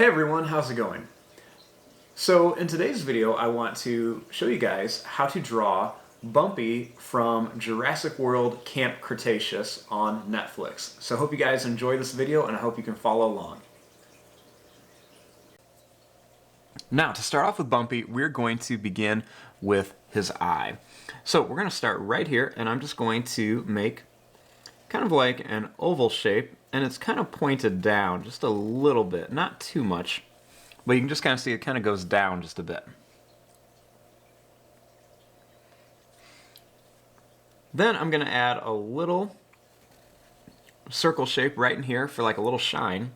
Hey everyone, how's it going? So in today's video I want to show you guys how to draw Bumpy from Jurassic World Camp Cretaceous on Netflix. So I hope you guys enjoy this video and I hope you can follow along. Now to start off with Bumpy, we're going to begin with his eye. So we're going to start right here and I'm just going to make kind of like an oval shape, and it's kind of pointed down just a little bit, not too much, but you can just kind of see it kind of goes down just a bit. Then I'm going to add a little circle shape right in here for like a little shine,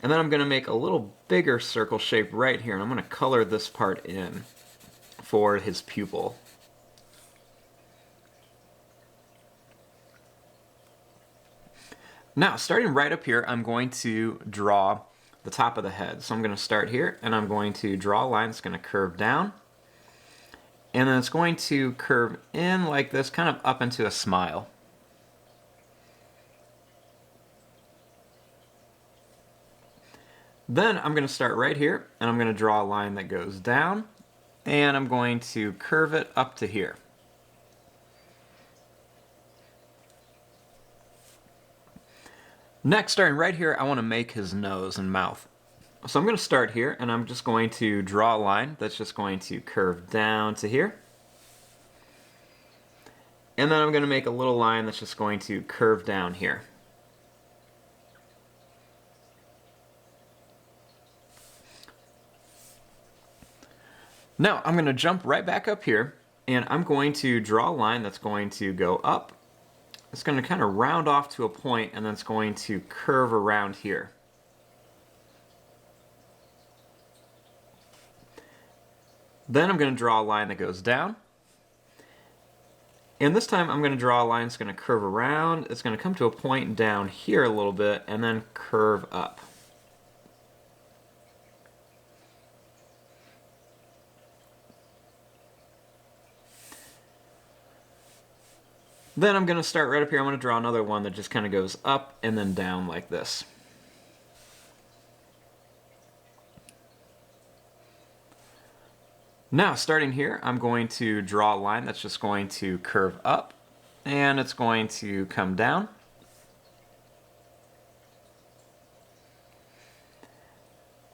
and then I'm going to make a little bigger circle shape right here, and I'm going to color this part in for his pupil. Now, starting right up here, I'm going to draw the top of the head. So I'm going to start here, and I'm going to draw a line that's going to curve down. And then it's going to curve in like this, kind of up into a smile. Then I'm going to start right here, and I'm going to draw a line that goes down, and I'm going to curve it up to here. Next, starting right here, I want to make his nose and mouth. So I'm going to start here, and I'm just going to draw a line that's just going to curve down to here. And then I'm going to make a little line that's just going to curve down here. Now, I'm going to jump right back up here, and I'm going to draw a line that's going to go up. It's going to kind of round off to a point, and then it's going to curve around here. Then I'm going to draw a line that goes down. And this time I'm going to draw a line that's going to curve around. It's going to come to a point down here a little bit, and then curve up. Then I'm going to start right up here. I'm going to draw another one that just kind of goes up and then down like this. Now, starting here, I'm going to draw a line that's just going to curve up, and it's going to come down.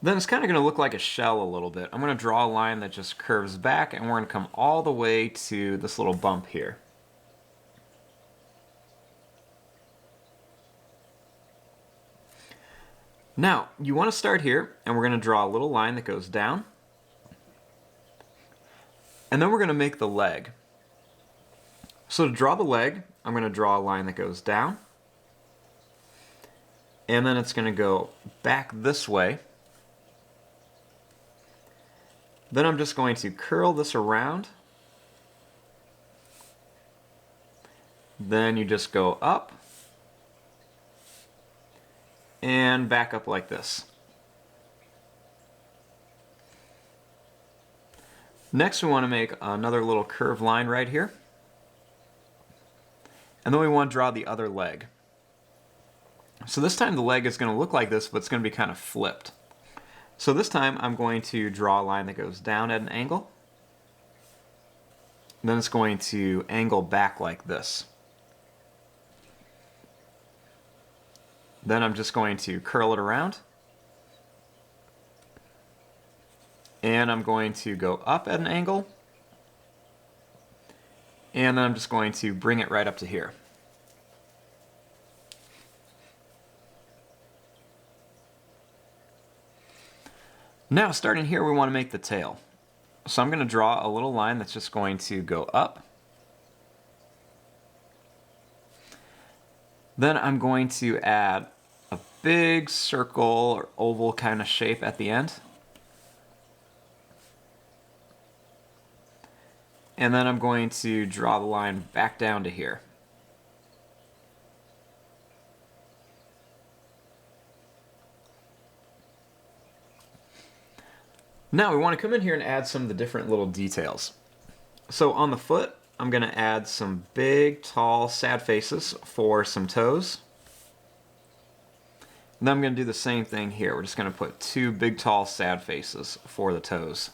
Then it's kind of going to look like a shell a little bit. I'm going to draw a line that just curves back, and we're going to come all the way to this little bump here. Now, you want to start here, and we're going to draw a little line that goes down. And then we're going to make the leg. So to draw the leg, I'm going to draw a line that goes down. And then it's going to go back this way. Then I'm just going to curl this around. Then you just go up. And back up like this. Next, we want to make another little curved line right here. And then we want to draw the other leg. So this time the leg is going to look like this, but it's going to be kind of flipped. So this time I'm going to draw a line that goes down at an angle. Then it's going to angle back like this. Then I'm just going to curl it around. And I'm going to go up at an angle. And then I'm just going to bring it right up to here. Now, starting here, we want to make the tail. So I'm going to draw a little line that's just going to go up. Then I'm going to add a big circle or oval kind of shape at the end. And then I'm going to draw the line back down to here. Now we want to come in here and add some of the different little details. So on the foot, I'm going to add some big, tall, sad faces for some toes. And then I'm going to do the same thing here. We're just going to put two big, tall, sad faces for the toes.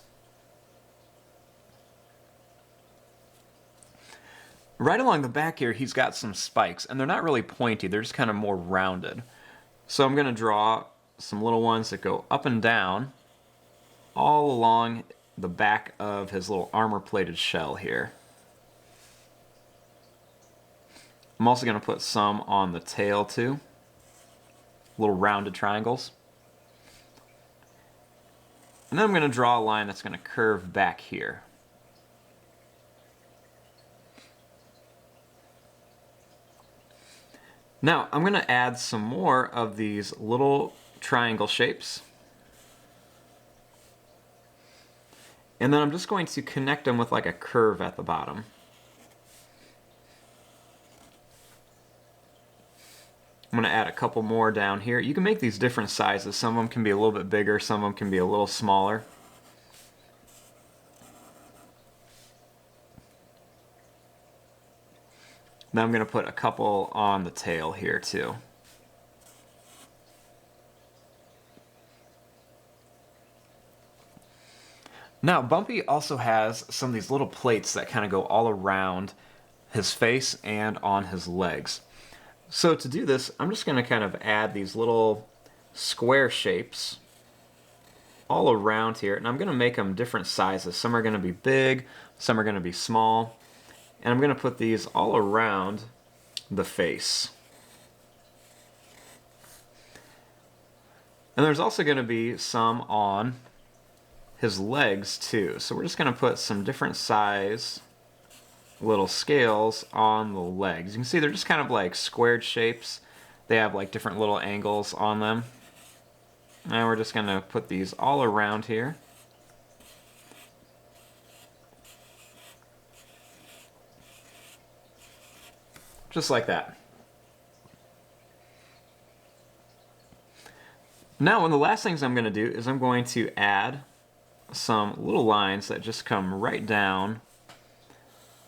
Right along the back here, he's got some spikes, and they're not really pointy, they're just kind of more rounded. So I'm going to draw some little ones that go up and down all along the back of his little armor-plated shell here. I'm also going to put some on the tail too, little rounded triangles. And then I'm going to draw a line that's going to curve back here. Now, I'm going to add some more of these little triangle shapes. And then I'm just going to connect them with like a curve at the bottom. I'm going to add a couple more down here. You can make these different sizes. Some of them can be a little bit bigger, some of them can be a little smaller. Then I'm going to put a couple on the tail here too. Now, Bumpy also has some of these little plates that kind of go all around his face and on his legs. So to do this, I'm just going to kind of add these little square shapes all around here, and I'm going to make them different sizes. Some are going to be big, some are going to be small. And I'm going to put these all around the face. And there's also going to be some on his legs too. So we're just going to put some different size little scales on the legs. You can see they're just kind of like squared shapes. They have like different little angles on them. And we're just going to put these all around here. Just like that. Now, one of the last things I'm going to do is I'm going to add some little lines that just come right down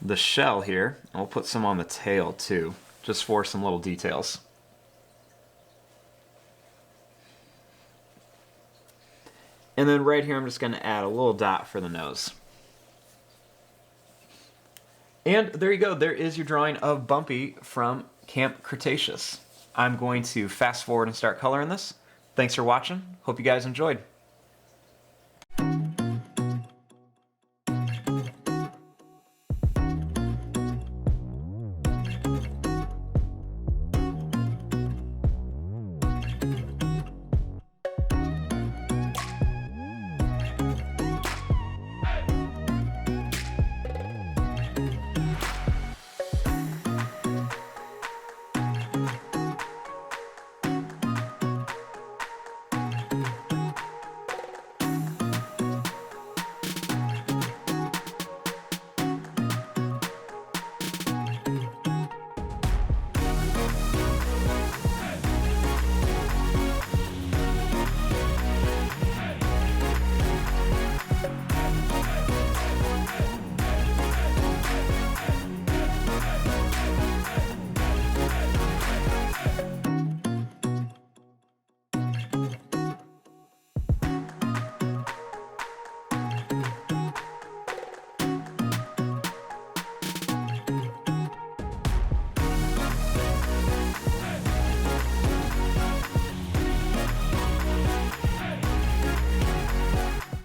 the shell here. And we'll put some on the tail too, just for some little details. And then right here I'm just going to add a little dot for the nose. And there you go, there is your drawing of Bumpy from Camp Cretaceous. I'm going to fast forward and start coloring this. Thanks for watching, hope you guys enjoyed.